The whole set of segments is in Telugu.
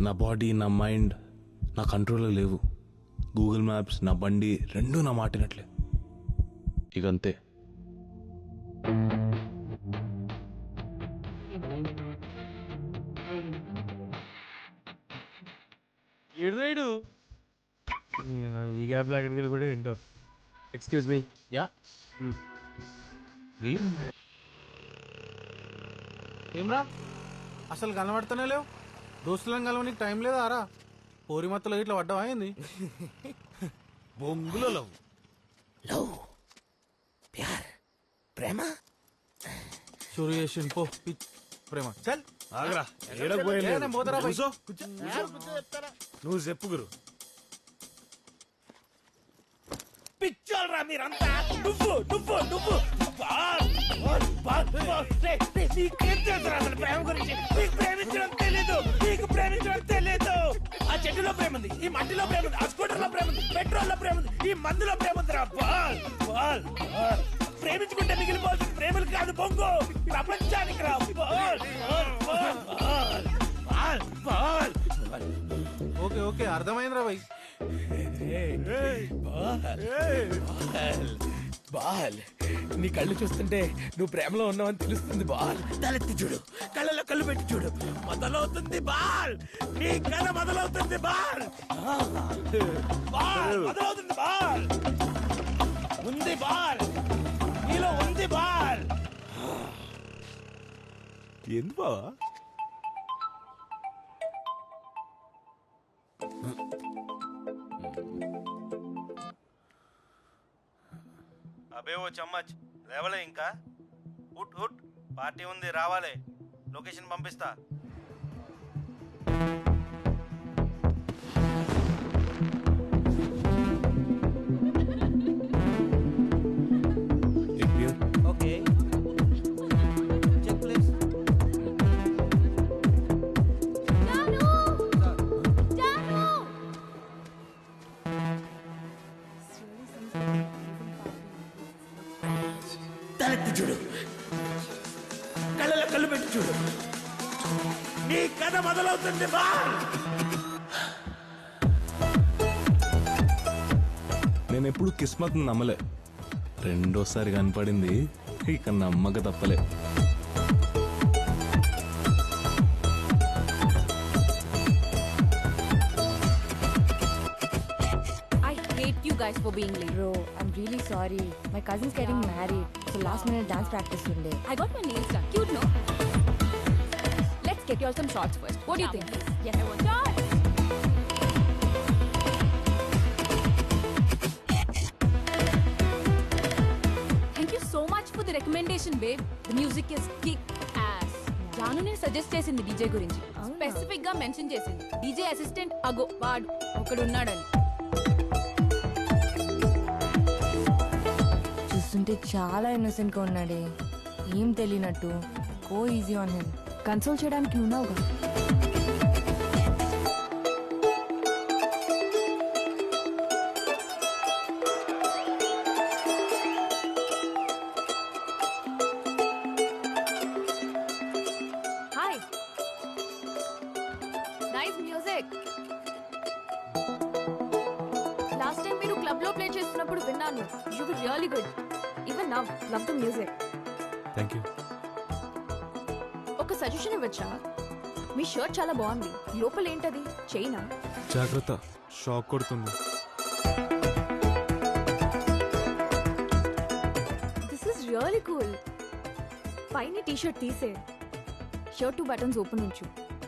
నా బాడీ, నా మైండ్ నా కంట్రోల్లో లేవు. గూగుల్ మ్యాప్స్, నా బండి రెండూ నా మాటినట్లే. ఇకంతే. ఏడు ఈ గ్యాప్ అక్కడికి కూడా ఏంటో. Excuse me. యా. ఏమ్రా అసలు కనబడుతూనే లేవు. దోస్తులను కలవనికి టైం లేదా ఆరా? పోరి మత్తలో ఇట్లా పడ్డావా ఏంది? బొంగులో లవ్ లవ్ ప్యార్ ప్రేమ షురు చేసి పో ప్రేమ చల్ ఆగరా. పోతారా బై? నువ్వు చెప్పు గురు. పిచ్చోల్రా మీరంతా. నువ్వు నువ్వు నువ్వు నీకేం తెలుసు అసలు ప్రేమ గురించి? నీకు ప్రేమించడం తెలీదు, నీకు ప్రేమించడం తెలీదు. ఆ చెట్టులో ప్రేమ ఉంది, ఈ మట్టిలో ప్రేమ ఉంది, ఆ స్కూటర్ లో ప్రేమ ఉంది, పెట్రోల్ లో ప్రేమ ఉంది, ఈ మందులో ప్రేమ ఉందిరా. Ball ball ball. ప్రేమించుకుంటే మిగిలిపోతుంది ప్రేమలు కాదు బొంగు, ప్రపంచానికి రా. Ball ball ball ball ball. Okay okay అర్థమైందిరా బై. బాల్ నీ కళ్ళు చూస్తుంటే నువ్వు ప్రేమలో ఉన్నావని తెలుస్తుంది. బాల్ తలెత్తి చూడు, కళ్ళలో కళ్ళు పెట్టి చూడు. మొదలవుతుంది బాల్, నీ కథ మొదలవుతుంది. బాల్ బాల్ మొదలవుతుంది. బాల్ ఉంది, బాల్ నీలో ఉంది. బాల్ ఏంది బావా? అబే ఓ చమ్మచ్ లేవలే ఇంకా. హుట్ హుట్ పార్టీ ఉంది రావాలే. లొకేషన్ పంపిస్తా. Okay check please. తలెత్తి చూడు, కళ్ళలో కళ్ళు పెట్టి చూడు. నీ కథ మొదలవుతుంది. బాల్ నేను ఎప్పుడు కిస్మత్ నమ్మలే. రెండోసారి కనపడింది, ఇక నమ్మక తప్పలే. I hate you guys for being late. Bro, I'm really sorry. My cousin's getting married, so last minute dance practice today. I got my nails done. Cute, no? Let's get you all some shots first. What do you think? Yes, I want shots. Thank you so much for the recommendation, babe. The music is kick-ass. Janu నేను సజెస్ట్ చేసింది డీజే గురించి. స్పెసిఫిక్ గా మెన్షన్ చేసింది. డీజే అసిస్టెంట్ అగో వాడు ఒకడు ఉన్నాడని. చూస్తుంటే చాలా ఇన్నోసెంట్ గా ఉన్నాడే, ఏం తెలియనట్టు. Go easy on him. Console చేయడానికి నువ్వుగా. Hi, nice music. Last time మీరు క్లబ్ లో ప్లే చేస్తున్నప్పుడు విన్నాను. You were really good. Even now love the music. Thank you. ఒక సజెషన్ ఇవ్వచ్చా? మీ షర్ట్ చాలా బాగుంది. లోపల ఏంటది? చైనా? జాగ్రత్త, షాక్ కొడుతుంది. This is really cool. పైన టీ షర్ట్ తీసే, షర్ట్ 2 బటన్స్ ఓపెన్ ఉంచు.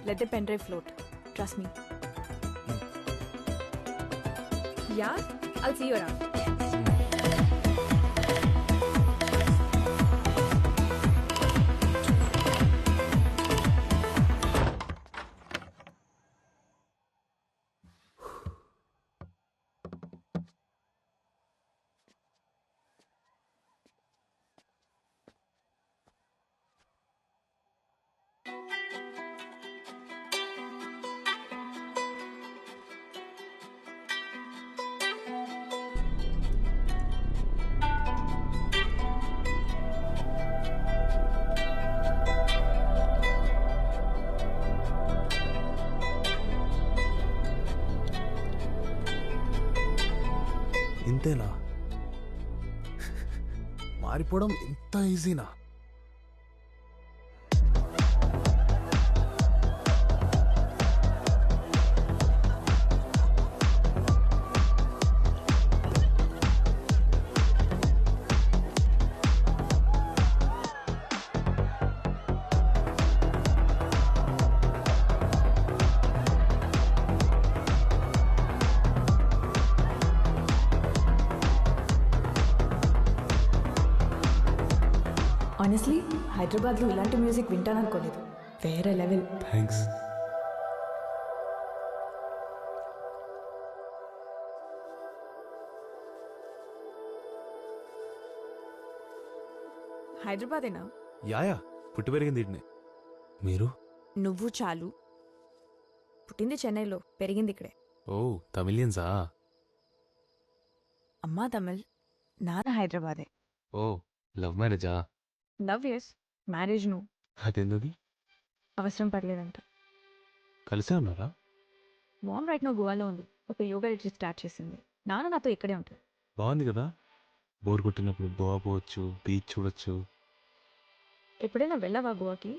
Let the pen drive float. Trust me. Yeah, I'll see you around. ఇంతేనా? మారిపోవడం ఇంత ఈజీనా? ఆనెస్ట్లీ హైదరాబాద్లో ఇలాంటి మ్యూజిక్ వింటాననుకోలేదు. వేరే లెవెల్. థ్యాంక్స్. హైదరాబాదేనా? యాయా, పుట్టి పెరిగింది ఇడ్నే. మీరు? నువ్వు చాలు. పుట్టింది చెన్నైలో, పెరిగింది ఇక్కడే. ఓ, తమిళియన్సా? అమ్మా తమిళ్, నాన్న హైదరాబాదే. ఓ, లవ్ మ్యారేజా? లవ్ ఎస్, మ్యారేజ్ నువ్వు అదెందుకు? అవసరం పడలేదంట. కలిసే ఉన్నారా? మామ్ రైట్ నో గోవాలో ఉంది. ఒక యోగా రిట్రీట్ స్టార్ట్ చేసింది. నాన్న నాతో ఇక్కడే ఉంటాడు. బాగుంది కదా. బోర్ కొట్టినప్పుడు గోవా పోవచ్చు, బీచ్ చూడొచ్చు. ఎప్పుడైనా వెళ్ళావా గోవాకి?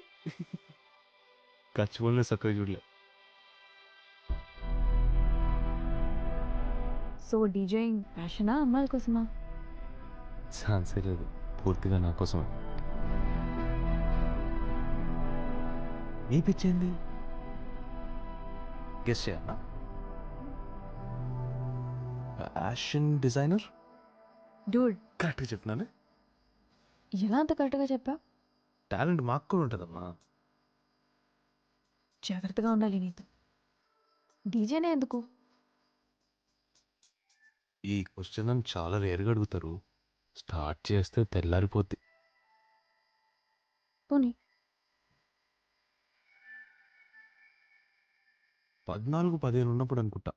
కచ్చిపోలే చక్కగా చూడలే. సో డీజేయింగ్ ప్యాషనా అమ్మాయిల కోసమా? ఛాన్సే లేదు, పూర్తిగా నా కోసమే. నీ పిచ్చింది గెస్ చేయాలా? Fashion designer. డూడ్, కరెక్ట్గా చెప్తున్నాను. ఎలా అంత కరెక్ట్గా చెప్పా? టాలెంట్ మాకు కూడా ఉంటుందమ్మా. జాగ్రత్తగా ఉండాలి నీతో. డీజేనే ఎందుకు? ఈ క్వశ్చన్ నన్ను చాలా రేరుగా అడుగుతారు. స్టార్ట్ చేస్తే తెల్లారిపోద్ది. పోనీ 14-15 ఉన్నప్పుడు అనుకుంటా.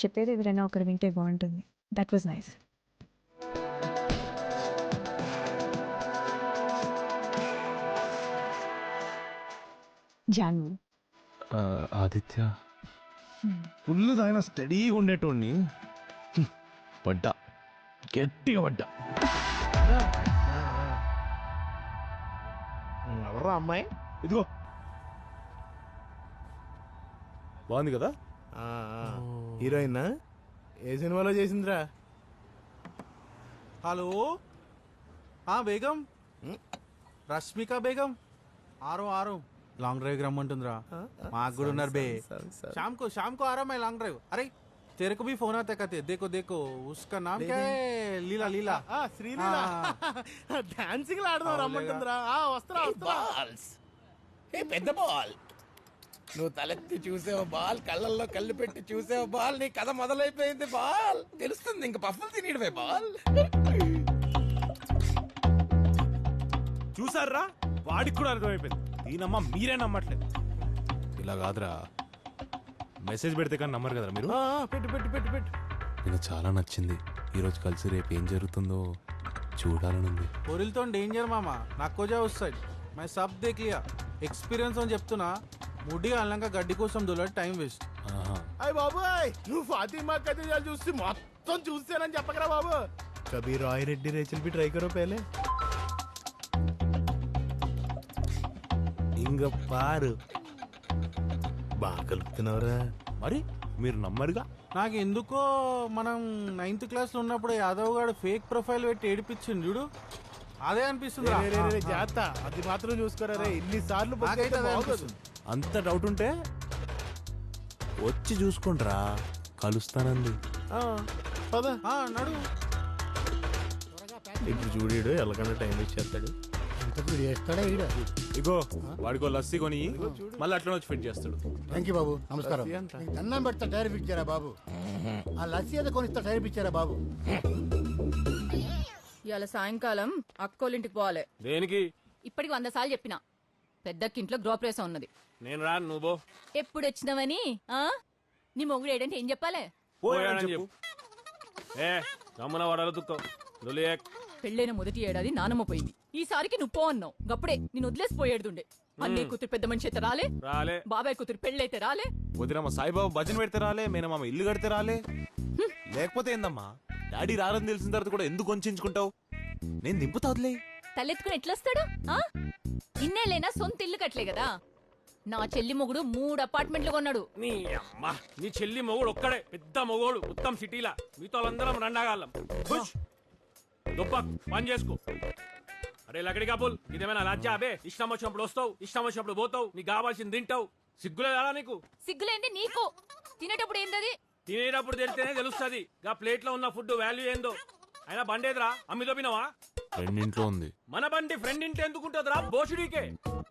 చెప్పేది ఎవరైనా ఒకరు వింటే బాగుంటుంది. That was nice. Janu, Aditya full ఆయన స్టడీగా ఉండేటోడిని పడ్డా, గట్టిగా పడ్డా. ఎవర్రా అమ్మాయి? ఇదిగో, బాగుంది కదా. హీరోయిన్ ఏ సినిమాలో చేసిందిరా? హలో, బేగం, రష్మిక బేగం. ఆరో లాంగ్ డ్రైవ్ రమ్మంటుందిరా. మాకు కూడా ఉన్నారు బే. शाम को आ रहा मैं लॉन्ग ड्राइव. अरे तेरे को भी फोन आता कहते देखो उसका नाम क्या है? लीला శ్రీలీల. డాన్సింగ్ ఆడదాం రమ్మంటుందిరా. వస్తా బాల్స్. ఏ పెద్ద బాల్, నువ్వు తలెత్తి చూసావు బాల్, కళ్ళల్లో కళ్ళు పెట్టి చూసావు బాల్, నీ కథ మొదలైపోయింది బాల్. తెలుస్తుంది ఇంక పఫ్ఫులు తినేయడమే బాల్. చూసారా, వాడికి కూడా అర్థమైపోయింది. దీనమ్మ మీరే నమ్మట్లేదు. ఇలా కాదురా, మెసేజ్ పెడితే కానీ నమ్మరు కదరా మీరు. పెట్టు. నాకు చాలా నచ్చింది. ఈరోజు కలిసి రేపు ఏం జరుగుతుందో చూడాలని ఉంది. పోరిల్తో డేంజర్ మామా, నాకు జా వస్తాయి. मैं सब देख लिया. ఎక్స్పీరియన్స్ అని చెప్తున్నా. ముడ్డిగా అల్లంక గడ్డి కోసం దొల టైం వేస్ట్. అయ్య బాబాయ్, నువ్వు ఫాతిమా కథలు చూసి మొత్తం చూస్తానని చెప్పకరా బాబు. కబీ రాయ్ రెడ్డి రేచల్ బి ట్రై కరో పహలే. ఇంగ పారు బాగా కలుపుతున్నావురా. మరి మీరు నమ్మరుగా. నాకు ఎందుకో మనం 9th క్లాస్లో ఉన్నప్పుడు యాదవ్ గారు ఫేక్ ప్రొఫైల్ పెట్టి ఏడిపించింది చూడు, అదే అనిపిస్తుంది. జాత అది మాత్రం చూసుకోరా రే, ఇన్నిసార్లు అంత డౌట్ ఉంటే వచ్చి చూసుకుంటారా, కలుస్తానంది. నడు. ఇప్పుడు చూడు ఎలాగన్నా టైం ఇచ్చేస్తాడు. ఇగో వాడికో లస్సీ కొని మళ్ళీ అట్లా వచ్చి ఫిట్ చేస్తాడు. థ్యాంక్ యూ బాబు, నమస్కారం. అన్నం పెడతా టైర్ పిచ్చారా బాబు? ఆ లస్సీ ఏదో కొనిస్తా టైర్ పిచ్చారా బాబు? ఇవాళ సాయంకాలం అక్కోలింటికి పోవాలి. దేనికి? ఇప్పటికి 100 సార్లు చెప్పినా. పెద్దక్కింట్లో గృహప్రవేశం ఉన్నది. నేను రాను, నువ్వు ఎప్పుడు వచ్చినావని నీ మొగుడు ఏడంటే ఏం చెప్పాలే? పోయాడని చెప్పు. ఏ రమ్మన వాడాలి దుఃఖం పెళ్ళైన మొదటి ఏడాది నానమ్మ పోయింది. ఈసారికి నువ్వు పో అన్నావు. గప్పుడే నేను వదిలేసి పోయేడుండే. అన్నయ్య కూతురు పెద్ద మనిషి అయితే రాలే, రాలే. బాబాయ్ కూతురు పెళ్ళైతే రాలే. వదినమ్మ సాయిబాబా భజన పెడితే రాలే, మేనమామ ఇల్లు కడితే రాలే. లేకపోతే ఏందమ్మా, డాడీ రారని తెలిసిన తర్వాత కూడా ఎందుకు వంచుకుంటావు? నేను దింపుతా వదిలే. తలెత్తుకుని ఎట్లొస్తాడు? ఇన్నేళ్ళైనా సొంత ఇల్లు కట్టలే కదా. నా చెల్లి మొగుడు 3 అపార్ట్మెంట్లు కొన్నాడు. నీ అమ్మ, నీ చెల్లి మొగోడు ఒక్కడే పెద్ద మొగోడు మొత్తం సిటీలా. మీతో వాళ్ళందరం రండాగాళ్ళం. గొప్ప పని చేసుకో. అరే లకడి కబుల్, ఇదేమైనా లజ్జా? అబే ఇష్టం వచ్చినప్పుడు వస్తావు, ఇష్టం వచ్చినప్పుడు పోతావు, నీకు కావాల్సింది తింటావు. సిగ్గులేదా నీకు? సిగ్గులేంది నీకు. తినేటప్పుడు ఏందది? తినేటప్పుడు తెలిస్తేనే తెలుస్తుంది గా ప్లేట్ లో ఉన్న ఫుడ్ వాల్యూ ఏందో. అయినా బండేదిరా, అమ్మిదో పినవా? రెండింట్లో ఉంది. మన బండి ఫ్రెండ్ ఇంటి ఎందుకు ఉంటుందిరా? బోషుడికే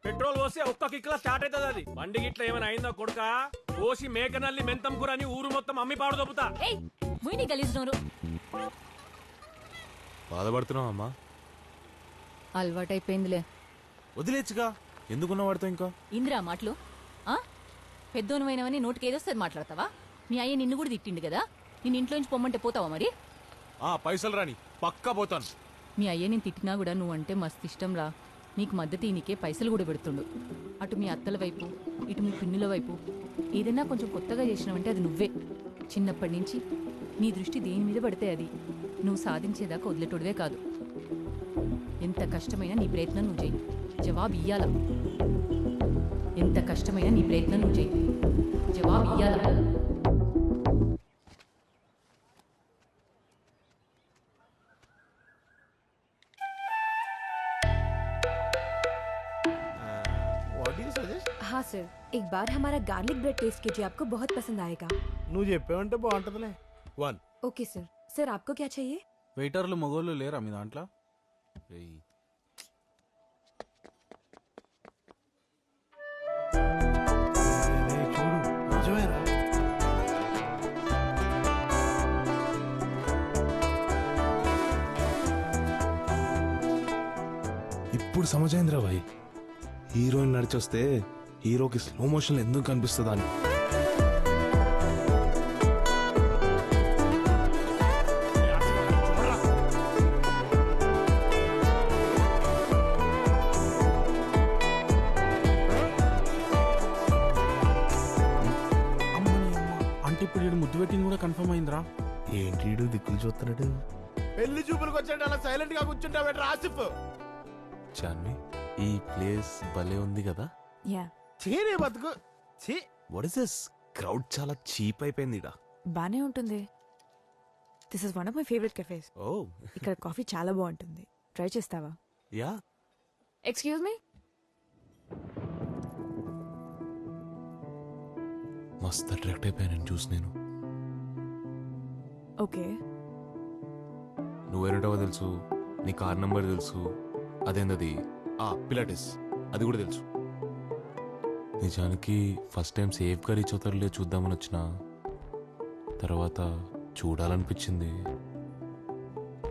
పెట్రోల్ పోస్తే ఒక్క కిక్లా స్టార్ట్ అవుతుంది. అది బండి గిట్ల ఏమైనా అయిందో కొడుక, పోసి మేకనల్లి మెంతం కూర అని ఊరు మొత్తం అమ్మి పాడు దొబ్బుతా. బాధపడుతున్నావు అమ్మా? అలవాటైపోయిందిలే. వదిలేచ్చుగా, ఎందుకున్న వాడితో ఇంకా ఇందిరా మాటలు. పెద్దోనమైనవని నోటికి ఏదొస్తుంది మాట్లాడతావా? మీ అయ్య నిన్ను కూడా తిట్టిండు కదా. నేను ఇంట్లోంచి పొమ్మంటే పోతావా మరి? పైసలు రాని పక్కా పోతాను. మీ అయ్య నేను తిట్టినా కూడా నువ్వంటే మస్తు ఇష్టంరా. నీకు మద్దతు నీకే పైసలు కూడా పెడుతుండు. అటు మీ అత్తల వైపు, ఇటు మీ పిన్నుల వైపు. ఏదైనా కొంచెం కొత్తగా చేసినావంటే అది నువ్వే. చిన్నప్పటి నుంచి నీ దృష్టి దేని మీద పడితే అది నువ్వు సాధించేదాకా వదిలేటోడివే కాదు. ఎంత కష్టమైనా నీ ప్రయత్నం నువ్వు చేయి. జవాబు ఇయ్యాల. ఎంత కష్టమైనా నీ ప్రయత్నం నువ్వు చేయి. జవాబు ఇయ్యాల. हाँ सर, एक बार हमारा गार्लिक ब्रेड टेस्ट कीजिए, आपको बहुत पसंद आएगा. నువ్వు చెప్పావంటే బాగుంటుందిలే. 1 ओके सर. सर आपको क्या चाहिए? వెయిటర్లు మగోళ్ళు లేరా మీ దాంట్లో? ఇప్పుడు సమజైందిరా భాయ్. హీరోయిన్ నడిచొస్తే హీరోకి స్లో మోషన్ ఎందుకు కనిపిస్తుందా అని. అంటే ఇప్పుడు వీడు ముద్దు పెట్టింది కూడా కన్ఫర్మ్ అయిందిరా. ఏంటి దిక్కులు చూస్తున్నాడు? పెళ్లి చూపులకు వచ్చాడు అలా సైలెంట్ గా కూర్చుంటావు ఆసిఫ్. చాన్వి, ఈ ప్లేస్ భలే ఉంది కదా. యా. చీరే బతుకు. ఛీ, వాట్ ఇస్ దిస్? క్రౌడ్ చాలా చీప్ అయిపోయింది ఇడా. బానే ఉంటుంది. This is one of my favourite cafes. Oh, ఇక్కడ కాఫీ చాలా బాగుంటుంది. ట్రై చేస్తావా? యా. Excuse me. మస్త్ అట్రాక్ట్ అయిపోయాను చూసి నేను. ఓకే. నువ్వేరేటవో తెలుసు, నీ కార్ నంబర్ తెలుసు, అదేందది పిలాటిస్ అది కూడా తెలుసు. నిజానికి ఫస్ట్ టైం సేఫ్గా రీచ్ అవుతారులే చూద్దామని వచ్చిన తర్వాత చూడాలనిపించింది.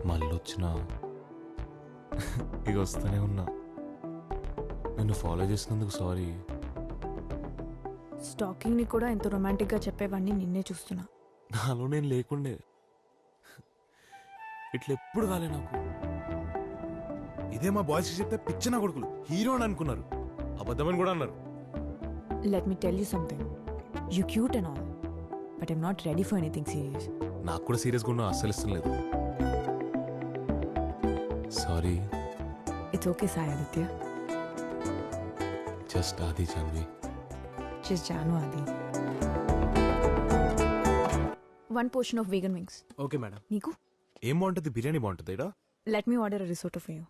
మళ్ళీ వచ్చిన ఇక వస్తూనే ఉన్నా. నిన్ను ఫాలో చేసినందుకు సారీ. స్టాకింగ్ ని కూడా ఎంతో రొమాంటిక్ గా చెప్పేవాడిని నిన్నే చూస్తున్నా. నాలో నేను లేకుండే. ఇట్లా ఎప్పుడు కాలే నాకు. ఇదే మా బాయ్స్కి చెప్తే పిచ్చిన కొడుకులు హీరో అని అనుకున్నారు, అబద్ధమని కూడా అన్నారు. Let me tell you something. You cute and all, but I'm not ready for anything serious. నాకు కూడా సీరియస్గా ఉన్నా అస్సలు ఇష్టం లేదు. Sorry. It's okay Sai Aditya. Just Aadi Jahnavi. Just Janu Aadi. One portion of vegan wings. Okay madam. నీకు ఏం బాగుంటుంది? బిర్యానీ బాగుంటుంది ఇడా. Let me order risotto for you.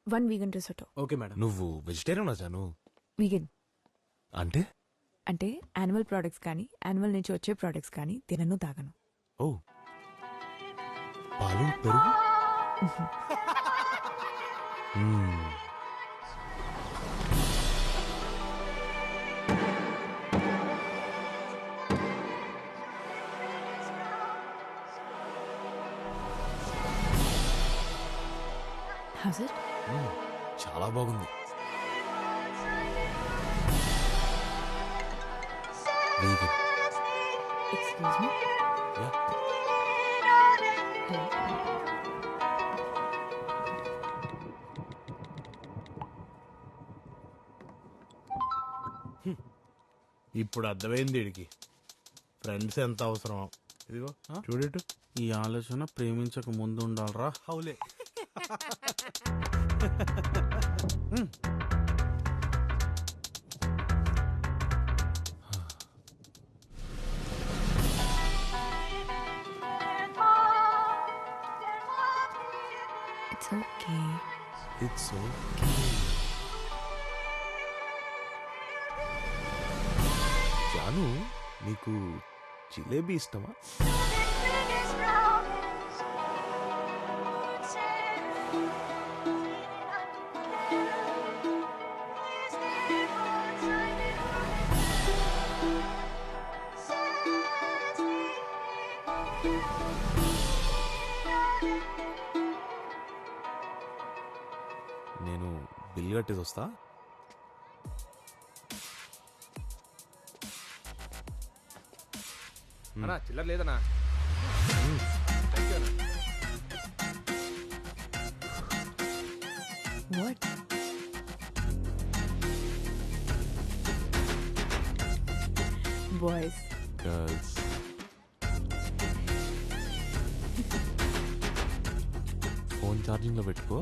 One vegan risotto. Okay madam. నువ్వు వెజిటేరియన్ జాను? వీగన్ అంటే అంటే యానిమల్ ప్రోడక్ట్స్ కానీ యానిమల్ నుంచి వచ్చే ప్రోడక్ట్స్ కానీ తినను తాగను. ఓ, పాలు పెరుగు. How's it? చాలా బాగుంది. Excuse me? Yeah. ఇప్పుడు అర్థమైంది వీడికి ఫ్రెండ్స్ ఎంత అవసరం. ఇదిగో చూడేటు. ఈ ఆలోచన ప్రేమించక ముందు ఉండాలరా హౌలే. It's okay. ఇట్స్ జాను, నీకు జిలేబీ ఇష్టమా? నేను బిల్ కట్టేసి వస్తా. అన్నా చిల్లర లేదన్నా. What? Boys. గర్ల్స్. ఫోన్ ఛార్జింగ్లో పెట్టుకో.